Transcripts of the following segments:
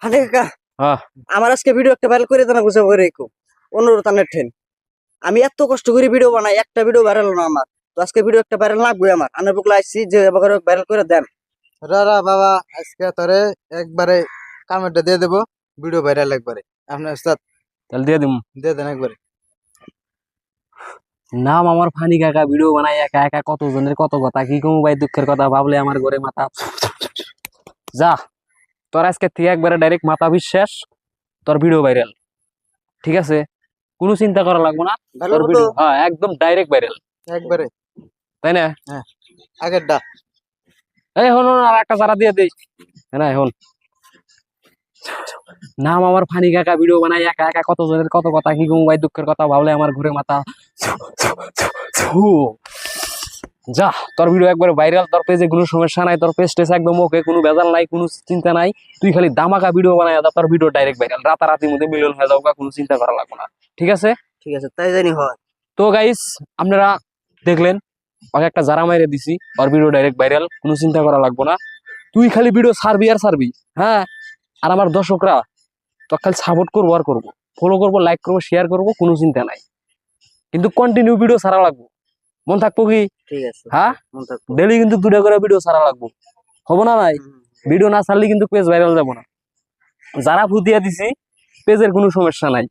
হানে কাকা হ্যাঁ আমার আজকে ভিডিও একটা ভাইরাল করে দেন বুঝে করে রেখো অনুরোধ আনের ঠেন আমি এত কষ্ট করে ভিডিও বানাই একটা ভিডিও ভাইরাল না আমার তো আজকে ভিডিও একটা ভাইরাল লাগবে আমার আনের বুকলা আইছি যে এবার ভাইরাল করে দেন রারা বাবা আজকে তোরে একবারে কামেন্টটা দিয়ে দেবো ভিডিও ভাইরাল একবারে আপনার সাথে তাহলে দিয়ে দিম দিয়ে দেন একবারে। নাম আমার ফানি কাকা ভিডিও বানাই একা একা কত জনের কত কথা কি কমু ভাই দুঃখের কথা ভাবলে আমার ঘরে মাথা যা তোর আজকে থেকে একবারে ডাইরেক্ট মাথা বিশ্বাস তোর ভিডিও ভাইরাল ঠিক আছে কোনো চিন্তা করা লাগবে না ভালো তোর তো ভিডিও হ্যাঁ একদম ডাইরেক্ট ভাইরাল একবারে তাই না আগেরটা এই হন আর একটা যারা দিয়ে দেই না এখন নাম আমার ফানি কাকা ভিডিও বানাই একা একা কত জনের কত কথা কি কমু ভাই দুঃখের কথা ভাবলে আমার ঘরে মাথা যা তোর ভিডিও একবার ভাইরাল তোর পেজে কোনো সমস্যা নাই তোর পেজ টেস একদম ওকে কোনো ভেজাল নাই কোনো চিন্তা নাই তুই খালি দামাকা ভিডিও বানাই তোর ভিডিও ডাইরেক্ট ভাইরাল রাতারাতির মধ্যে মিলিয়ন হয়ে যাও কোনো চিন্তা করা লাগবে না ঠিক আছে ঠিক আছে তাই জানি হয় তো গাইস আপনারা দেখলেন ওকে একটা জারা মাইরে দিছি ওর ভিডিও ডাইরেক্ট ভাইরাল কোনো চিন্তা করা লাগবে না তুই খালি ভিডিও ছাড়বি আর ছাড়বি হ্যাঁ আর আমার দর্শকরা তো খালি সাপোর্ট করবো আর করবো ফলো করবো লাইক করবো শেয়ার করবো কোনো চিন্তা নাই কিন্তু কন্টিনিউ ভিডিও ছাড়া লাগবো মন থাকবো কি ঠিক আছে হ্যাঁ মন থাকবো। ডেলি কিন্তু দুটা করে ভিডিও ছাড়া লাগবো হবো না ভাই ভিডিও না ছাড়লে কিন্তু পেজ ভাইরাল যাবো না যারা ফুটিয়ে দিছি পেজের কোনো সমস্যা নাই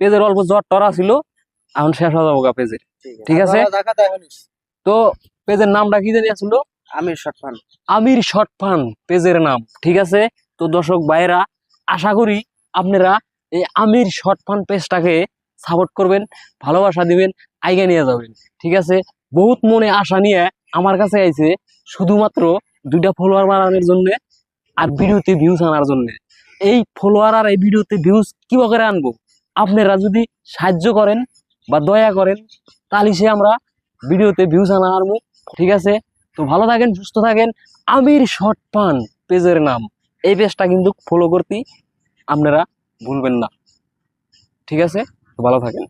পেজের অল্প জ্বর টরা ছিল এখন শেষ হয়ে যাবো পেজের ঠিক আছে দেখা দেয় তো পেজের নামটা কি জানি আসলো আমির শটফান আমির শর্ট ফান পেজের নাম ঠিক আছে তো দর্শক ভাইয়েরা আশা করি আপনারা এই আমির শর্ট ফান পেজটাকে সাপোর্ট করবেন ভালোবাসা দিবেন আইগা নিয়ে যাবেন ঠিক আছে বহুত মনে আশা নিয়ে আমার কাছে আইছে শুধুমাত্র 2টা ফলোয়ার বাড়ানোর জন্য আর ভিডিওতে ভিউজ আনার জন্য এই ফলোয়ার আর এই ভিডিওতে ভিউজ কিভাবে করে আনবো আপনারা যদি সাহায্য করেন বা দয়া করেন তাহলে সে আমরা ভিডিওতে ভিউজ আনা আনবো ঠিক আছে তো ভালো থাকেন সুস্থ থাকেন আমির শর্ট ফান পেজের নাম এই পেজটা কিন্তু ফলো করতে আপনারা ভুলবেন না ঠিক আছে তো ভালো থাকেন।